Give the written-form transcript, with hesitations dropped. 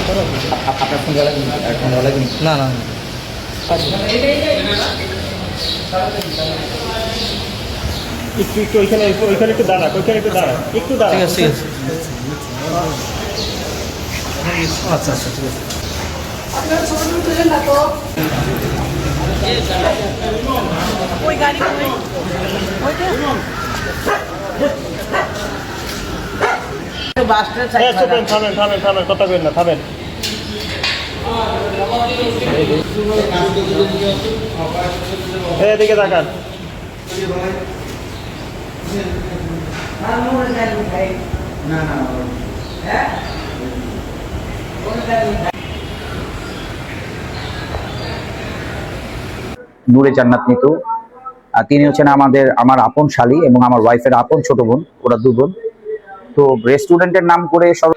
আপনার ফোন লাগেনি? আর ফোন লাগেনি? না না একটু একটু ওইখানে ওইখানে একটু দাঁড়া, ওইখানে একটু দাঁড়া, একটু দাঁড়া। ঠিক আছে ঠিক আছে আচ্ছা আচ্ছা ঠিক আছে ওই গাড়ি থামেন থামেন থামেন থামেন, কথা কইন না, থামেন। এদিকে তাকান। নূরে জান্নাত নিতু, তিনি হচ্ছেন আমার আপন শালী এবং আমার ওয়াইফের আপন ছোট বোন, ওরা 2 বোন। তো রেস্টুরেন্টের নাম করে সব